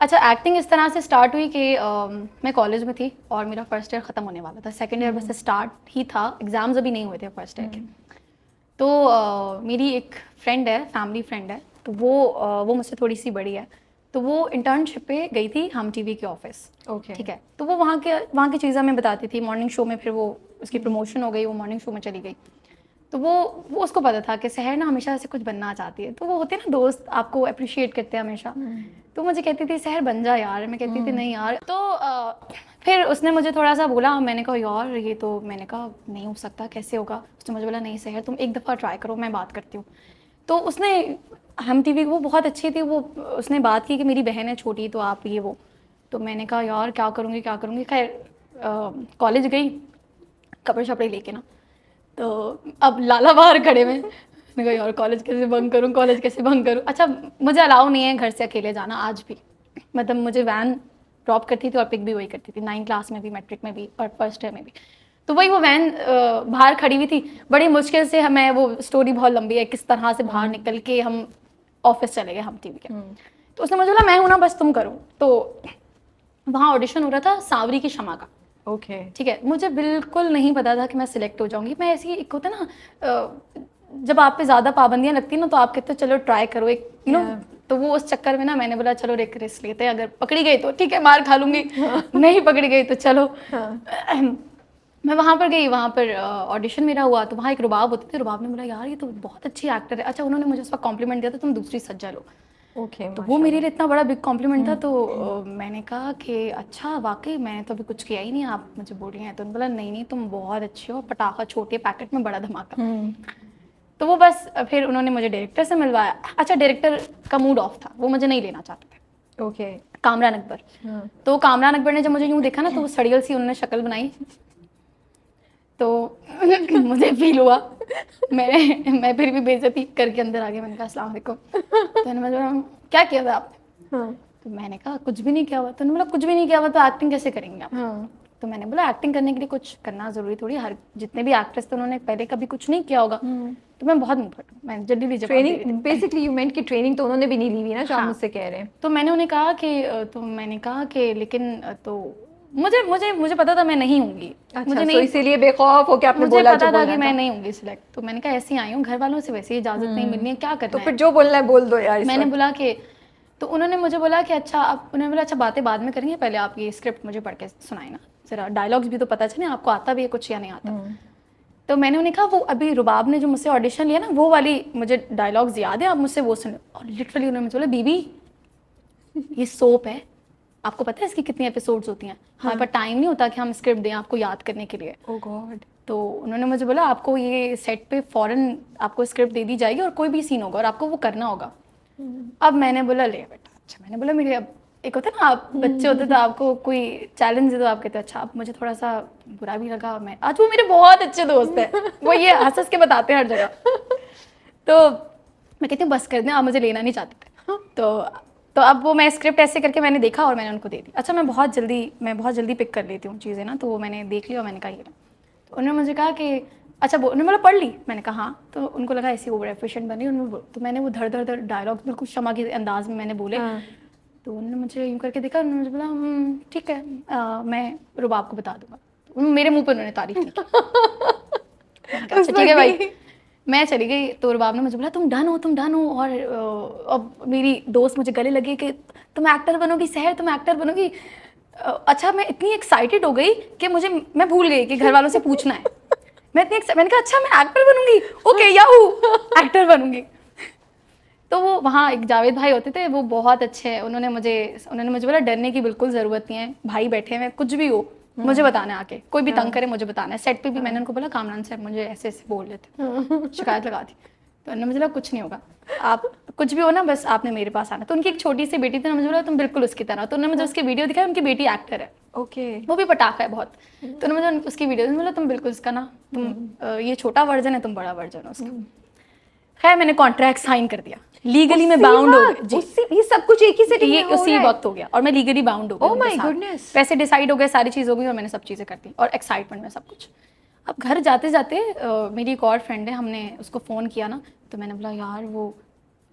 अच्छा, एक्टिंग इस तरह से स्टार्ट हुई कि मैं कॉलेज में थी और मेरा फर्स्ट ईयर ख़त्म होने वाला था, सेकंड ईयर बस स्टार्ट ही था, एग्ज़ाम्स अभी नहीं हुए थे फर्स्ट ईयर के। तो मेरी एक फ्रेंड है, फैमिली फ्रेंड है, तो वो मुझसे थोड़ी सी बड़ी है, तो वो इंटर्नशिप पे गई थी हम टीवी के ऑफिस। ओके। ठीक है, तो वो वहाँ की चीज़ें हमें बताती थी। मॉर्निंग शो में फिर वो उसकी प्रमोशन हो गई, वो मॉर्निंग शो में चली गई। तो वो उसको पता था कि सहर ना हमेशा से कुछ बनना चाहती है, तो वो होते हैं ना दोस्त, आपको अप्रिशिएट करते हैं हमेशा। तो मुझे कहती थी सहर बन जा यार, मैं कहती थी नहीं यार। तो फिर उसने मुझे थोड़ा सा बोला, मैंने कहा यार ये तो, मैंने कहा नहीं हो सकता, कैसे होगा। उसने मुझे बोला नहीं सहर, तुम एक दफ़ा ट्राई करो, मैं बात करती हूँ। तो उसने हम टीवी, वो बहुत अच्छी थी, वो उसने बात की कि मेरी बहन है छोटी, तो आप ये वो। तो मैंने कहा यार क्या करूँगी क्या करूँगी। खैर कॉलेज गई कपड़े शपड़े लेके ना, तो अब लाला बाहर खड़े में, मैं कहा यार कॉलेज कैसे बंक करूँ, कॉलेज कैसे बंक करूँ। अच्छा, मुझे अलाउ नहीं है घर से अकेले जाना आज भी, मतलब मुझे वैन ड्रॉप करती थी और पिक भी वही करती थी, 9th क्लास में भी, मैट्रिक में भी और फर्स्ट ईयर में भी। तो वही वो वैन बाहर खड़ी हुई थी, बड़ी मुश्किल से हमें, वो स्टोरी बहुत लंबी है किस तरह से बाहर निकल के हम ऑफिस चले गए हम टीवी के। तो उसने मुझे बोला मैं हूँ ना, बस तुम करो। तो वहाँ ऑडिशन हो रहा था सांवरी की क्षमा का। ओके। ठीक है, मुझे बिल्कुल नहीं पता था कि मैं सिलेक्ट हो जाऊंगी। मैं ऐसी, एक होता ना जब आप पे ज़्यादा पाबंदियां लगती हैं ना, तो आप कहते हो चलो ट्राई करो एक, तो वो उस चक्कर में ना मैंने बोला चलो एक रिस्क लेते हैं, अगर पकड़ी गई तो ठीक है मार खा लूंगी, नहीं पकड़ी गई तो चलो। मैं वहाँ पर गई, वहाँ पर ऑडिशन मेरा हुआ, तो वहाँ एक रुबाब होते थे। रुबाब ने बोला यार ये तो बहुत अच्छी एक्टर है। अच्छा, उन्होंने मुझे उस वक्त कॉम्प्लीमेंट दिया था, तुम दूसरी सज्जा लो। ओके। तो वो मेरे लिए इतना बड़ा बिग कॉम्प्लीमेंट था। तो मैंने कहा कि अच्छा वाकई, मैंने तो अभी कुछ किया ही नहीं, आप मुझे बोल रही हैं। तो उन्होंने बोला नहीं नहीं, तुम बहुत अच्छे हो, पटाखा छोटे पैकेट में बड़ा धमाका। तो वो बस फिर उन्होंने मुझे डायरेक्टर से मिलवाया। अच्छा, डायरेक्टर का मूड ऑफ था, वो मुझे नहीं लेना चाहते थे। ओके। कामरान अकबर। तो कामरान अकबर ने जब मुझे यूँ देखा ना, तो वो सड़ियल सी उन्होंने शक्ल बनाई, तो मुझे फील हुआ। मैं फिर भी बेइज्जती करके अंदर आ गई। मैंने कहा अस्सलाम वालेकुम। तो मैंने बोला क्या किया था आपने? तो मैंने कहा कुछ भी नहीं किया हुआ। तो उन्होंने बोला कुछ भी नहीं किया हुआ तो एक्टिंग कैसे करेंगे आप? तो मैंने बोला एक्टिंग करने के लिए कुछ करना जरूरी थोड़ी, हर जितने भी एक्ट्रेस थे उन्होंने पहले कभी कुछ नहीं किया होगा। तो मैं बहुत मुंह फट, मैं जल्दी जवाब दे रही थी। बेसिकली यू मेंट कि ट्रेनिंग तो उन्होंने भी नहीं ली हुई ना, जो आप हाँ। मुझसे कह रहे हैं। तो मैंने उन्हें कहा कि तो मैंने कहा कि लेकिन तो मुझे पता था मैं नहीं होंगी। अच्छा, मुझे तो नहीं, इसीलिए बेखौफ हो के आपने मुझे बोला पता जो था बोलना कि मैं था। नहीं होंगी सिलेक्ट। तो मैंने कहा ऐसे ही आई हूँ, घर वालों से वैसे ही इजाज़त नहीं मिलनी है, क्या तो करना फिर है। जो बोलना है बोल दो यार इस मैंने वक्त। बोला कि, तो उन्होंने मुझे बोला कि अच्छा आप, उन्होंने बोला अच्छा बातें बाद में करेंगे, पहले आप ये स्क्रिप्ट मुझे पढ़ के सुनाए ना, ज़रा डायलॉग्स भी तो पता चले आपको आता भी है कुछ या नहीं आता। तो मैंने उन्हें कहा वो अभी रुबाब ने जो मुझसे ऑडिशन लिया ना, वो वाली मुझे डायलॉग्स याद है, आप मुझसे वो सुनो। और लिटरली उन्होंने मुझे बोला बीबी ये सोप है, आपको पता है इसकी कितनी एपिसोड्स होती हैं, हमारे पास टाइम नहीं होता कि हम स्क्रिप्ट दें आपको याद करने के लिए। ओह गॉड। तो उन्होंने मुझे बोला आपको ये सेट पे फ़ौरन आपको स्क्रिप्ट दे दी जाएगी और कोई भी सीन होगा और आपको वो करना होगा। अब मैंने बोला ले बेटा, अच्छा मैंने बोला मेरे, अब एक होता है ना आप बच्चे होते तो आपको कोई चैलेंज दे तो आप कहते अच्छा। अब मुझे थोड़ा सा बुरा भी लगा, मैं आज, वो मेरे बहुत अच्छे दोस्त हैं, वो ये हंस हंस के बताते हैं हर जगह। तो मैं कहती हूँ बस कर दें, आप मुझे लेना नहीं चाहते थे। तो अब वो मैं स्क्रिप्ट ऐसे करके मैंने देखा और मैंने उनको दे दी। अच्छा, मैं बहुत जल्दी पिक कर लेती हूँ चीज़ें ना, तो वो मैंने देख लिया और मैंने कहा ये। तो उन्होंने मुझे कहा कि अच्छा उन्होंने बोला पढ़ ली? मैंने कहा हाँ। तो उनको लगा ऐसी ओवर एफिशिएंट बनी उन्होंने, तो मैंने वो धड़ धड़ धड़ डायलॉग्स बिल्कुल शमा के अंदाज में मैंने बोले। तो उन्होंने मुझे यूँ करके देखा, उन्होंने मुझे बोला ठीक है, मैं रुबाब को बता दूंगा। तो मेरे मुंह पर उन्होंने तारीफ नहीं की। अच्छा ठीक है भाई, मैं चली गई। तो रुबाब ने मुझे बोला तुम डन हो। और अब मेरी दोस्त मुझे गले लगी कि तुम एक्टर बनोगी सहर, तुम एक्टर बनोगी। अच्छा, मैं इतनी एक्साइटेड हो गई कि मैं भूल गई कि घर वालों से पूछना है। मैंने कहा अच्छा मैं एक्टर बनूंगी, ओके याहू एक्टर बनूंगी। तो वो वहाँ एक जावेद भाई होते थे, वो बहुत अच्छे हैं। उन्होंने मुझे बोला डरने की बिल्कुल ज़रूरत नहीं है, भाई बैठे हैं, कुछ भी हो मुझे बताना है, आके कोई भी तंग करे मुझे बताना है। सेट पे भी मैंने उनको बोला कामरान सर मुझे ऐसे ऐसे बोल रहे थे, शिकायत लगा दी। तो उन्होंने मुझे बोला कुछ नहीं होगा, आप कुछ भी हो ना, बस आपने मेरे पास आना। तो उनकी एक छोटी सी बेटी थी ना, मुझे बोला तुम बिल्कुल उसकी तरह। तो उन्होंने मुझे उसकी वीडियो दिखाई, उनकी बेटी एक्टर है, ओके। वो भी पटाखा है बहुत। तो उन्होंने मुझे उसकी वीडियो बोला तुम बिल्कुल उसका ना, तुम ये छोटा वर्जन है, तुम बड़ा वर्जन है उसका। खैर मैंने कॉन्ट्रैक्ट साइन कर दिया, लीगली मैं बाउंड हो गई जी। ये सब कुछ एक ही सिटिंग में ये हो रहा उसी है? वक्त हो गया और मैं लीगली बाउंड हो गई। Oh my उनके साथ। goodness। पैसे डिसाइड हो गए, सारी चीज़ हो गई और मैंने सब चीज़ें कर दी और एक्साइटमेंट में सब कुछ। अब घर जाते जाते मेरी एक और फ्रेंड है, हमने उसको फ़ोन किया ना, तो मैंने बोला यार वो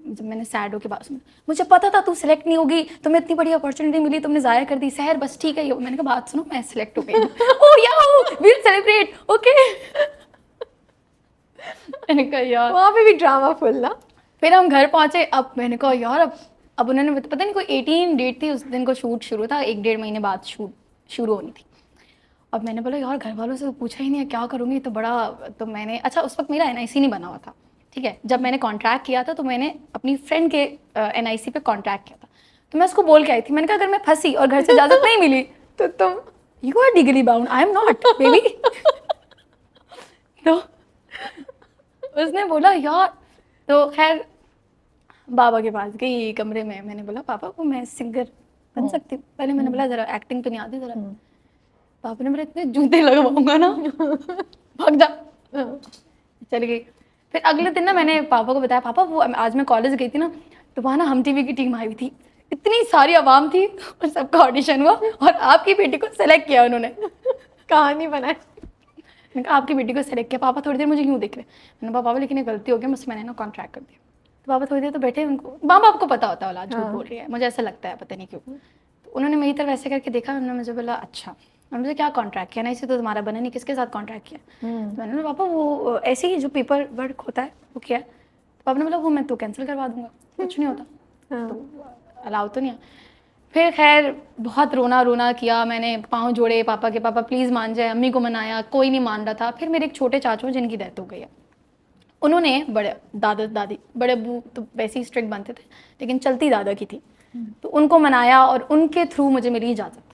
जब मैंने सैड होके बात सुनी, मुझे पता था तू सिलेक्ट नहीं होगी, तुम्हें इतनी बड़ी अपॉर्चुनिटी मिली, तुमने ज़ाया कर दी। सहर बस ठीक है ये, मैंने कहा बात सुनो, मैं सिलेक्ट हो गई। ओह यार वील सेलिब्रेट, ओके। मैंने कहा यार, वहाँ पे भी ड्रामा फुल ना। फिर हम घर पहुंचे। अब मैंने कहा यार अब उन्होंने पता नहीं कोई 18 डेट थी उस दिन को, शूट शुरू था, 1-1.5 महीने बाद शूट शुरू होनी थी। अब मैंने बोला यार घर वालों से तो पूछा ही नहीं है, क्या करूँगी, तो बड़ा, तो मैंने, अच्छा उस वक्त मेरा NIC नहीं बना हुआ था, ठीक है। जब मैंने कॉन्ट्रैक्ट किया था तो मैंने अपनी फ्रेंड के NIC पे कॉन्ट्रैक्ट किया था, तो मैं उसको बोल के आई थी, मैंने कहा अगर मैं फंसी और घर से इजाज़त नहीं मिली तो तुम you are legally bound, I am not baby. तो उसने बोला यार, तो खैर बाबा के पास गई कमरे में, मैंने बोला पापा को मैं सिंगर बन सकती हूँ। पहले मैंने बोला ज़रा एक्टिंग तो नहीं आती ज़रा। पापा ने बोला इतने जूते लगवाऊंगा ना, भाग जा। चली गई। फिर अगले दिन ना मैंने पापा को बताया, पापा वो आज मैं कॉलेज गई थी ना, तो वहाँ ना हम टीवी की टीम आई हुई थी, इतनी सारी आवाम थी और सबका ऑडिशन हुआ और आपकी बेटी को सेलेक्ट किया उन्होंने। कहानी बनाई। मैंने कहा आपकी बेटी को सेलेक्ट किया। पापा थोड़ी देर मुझे यूँ देख रहे। मैंने कहा पापा लेकिन ये गलती हो गई, मुझसे मैंने ना कॉन्ट्रैक्ट कर दिया। तो पापा थोड़ी देर तो बैठे, उनको माँ बाप को पता होता है औलाद झूठ बोल रही है, मुझे ऐसा लगता है पता नहीं क्यों। तो उन्होंने मेरी तरफ ऐसे करके देखा, उन्होंने मुझे बोला अच्छा, और मुझे क्या कॉन्ट्रैक्ट किया, नहीं से तो तुम्हारा बना नहीं, किसके साथ कॉन्ट्रैक्ट किया। तो मैंने बोला पापा वो ऐसे ही जो पेपर वर्क होता है वो किया है। तो पापा ने बोला वो मैं तो कैंसिल करवा दूंगा, कुछ नहीं होता, तो अलाउ तो नहीं है। फिर खैर बहुत रोना रोना किया मैंने, पाँव जोड़े पापा के, पापा प्लीज़ मान जाए, अम्मी को मनाया, कोई नहीं मान रहा था। फिर मेरे एक छोटे चाचू जिनकी डेथ हो गई है, उन्होंने, बड़े दादा दादी, बड़े अब्बू तो वैसे ही स्ट्रिक्ट बनते थे, लेकिन चलती दादा की थी, तो उनको मनाया और उनके थ्रू मुझे मेरी इजाज़त